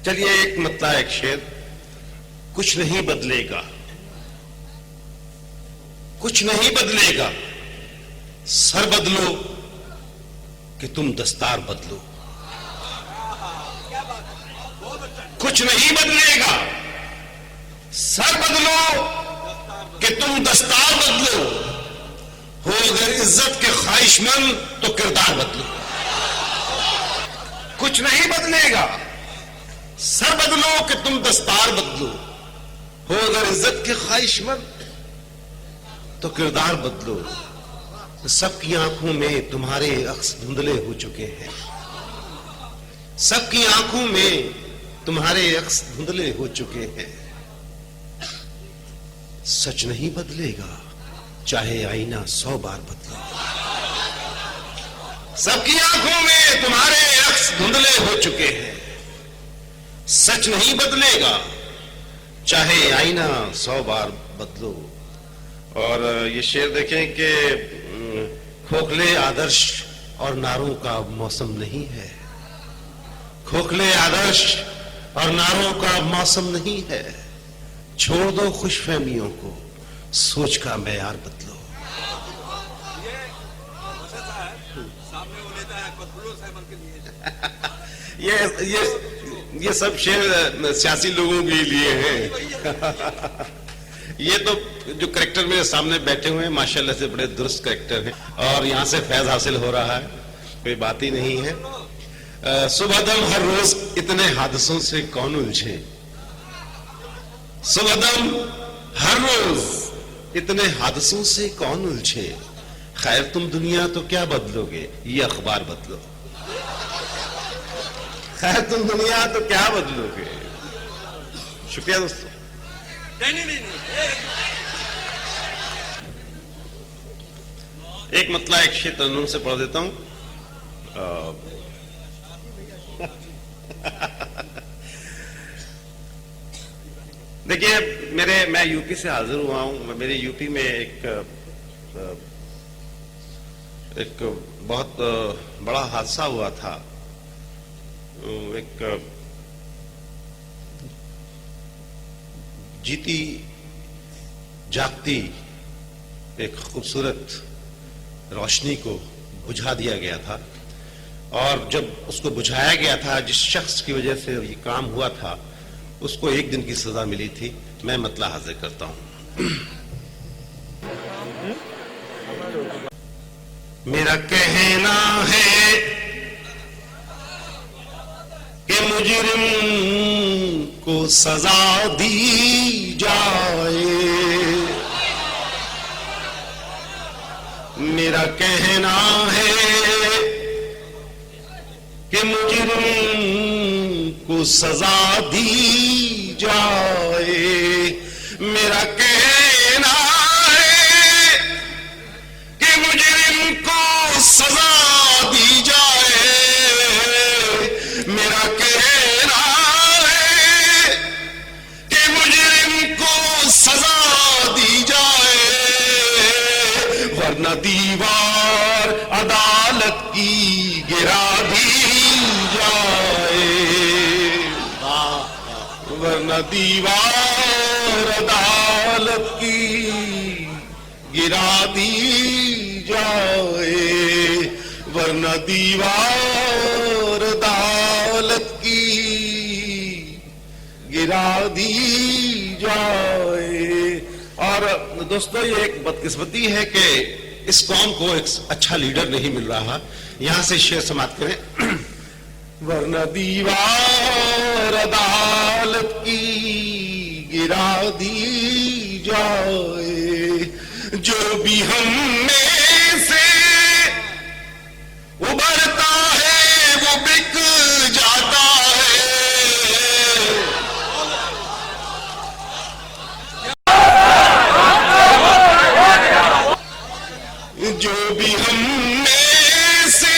चलिए एक मतलब एक शेर। कुछ नहीं बदलेगा, कुछ नहीं बदलेगा, सर बदलो कि तुम दस्तार बदलो। कुछ नहीं बदलेगा, सर बदलो कि तुम दस्तार बदलो। हो अगर इज्जत के ख्वाहिशमंद तो किरदार बदलो। कुछ नहीं बदलेगा, सर बदलो कि तुम दस्तार बदलो। हो अगर इज्जत के ख्वाहिशमंद तो किरदार बदलो। सबकी आंखों में तुम्हारे अक्स धुंधले हो चुके हैं, सबकी आंखों में तुम्हारे अक्स धुंधले हो चुके हैं। सच नहीं बदलेगा, चाहे आईना 100 बार बदलो। सबकी आंखों में तुम्हारे अक्स धुंधले हो चुके हैं। सच नहीं बदलेगा, चाहे आईना 100 बार बदलो। और ये शेर देखें कि खोखले आदर्श और नारों का मौसम नहीं है। खोखले आदर्श और नारों का मौसम नहीं है। छोड़ दो खुशफहमियों को, सोच का मेयार बदलो। ये सब शेर सियासी लोगों के लिए हैं। ये तो जो करेक्टर मेरे सामने बैठे हुए हैं माशाल्लाह से बड़े दुरुस्त करेक्टर हैं और यहाँ से फैज हासिल हो रहा है, कोई बात ही नहीं है। सुबह दम हर रोज इतने हादसों से कौन उलझे। सुबह दम हर रोज इतने हादसों से कौन उलझे। खैर तुम दुनिया तो क्या बदलोगे, ये अखबार बदलो। खैर तुम दुनिया तो क्या बदलोगे। शुक्रिया दोस्तों। नहीं। एक मतलब एक शेर तरन्नुम से पढ़ देता हूं। देखिए मैं यूपी से हाजिर हुआ हूं। मेरे यूपी में एक बहुत बड़ा हादसा हुआ था। एक जीती जागती एक खूबसूरत रोशनी को बुझा दिया गया था और जब उसको बुझाया गया था, जिस शख्स की वजह से ये काम हुआ था उसको 1 दिन की सजा मिली थी। मैं मतला हाजिर करता हूं। मेरा कहना है कि मुजरिम को सजा दी जाए। मेरा कहना है कि मुजरिम को सजा दी जाए। मेरा कहना है कि मुजरिम को सजा दी जाए। मेरा कहना है कि मुजरिम को सजा दी जाए, वरना दीवार अदालत की गिरा दी जाए। वरना दीवार अदालत की गिरा दी जाए। वरना दीवार अदालत की गिरा दी जाए। और दोस्तों ये एक बदकिस्मती है कि इस कौम को एक अच्छा लीडर नहीं मिल रहा। यहां से शेर समाप्त करें। वरना दीवार अदालत की गिरा दी जाए। जो भी हम में से उभरता है वो बिक जाता है। जो भी हम में से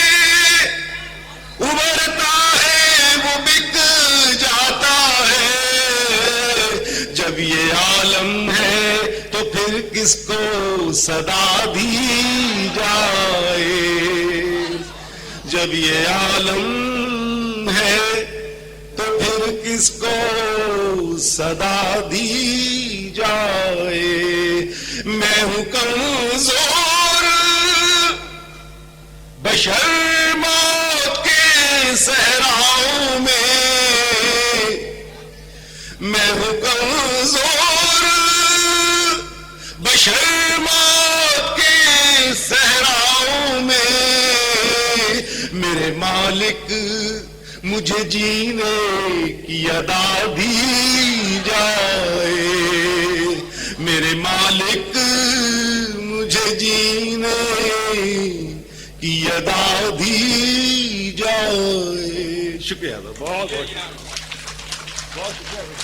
उभरता है वो बिक जाता है। जब ये आलम है तो फिर किसको सदा दी जाए। जब ये आलम है तो फिर किसको सदा दी जाए। मैं हूं कमजोर बशर मौत के सहराओं में, मैं हूं कमजोर बशर मौत के सहराओं में। मेरे मालिक मुझे जीने की अदा दी जाए। मेरे मालिक मुझे जीने की अदा दी जाए। शुक्रिया, बहुत बहुत शुक्रिया।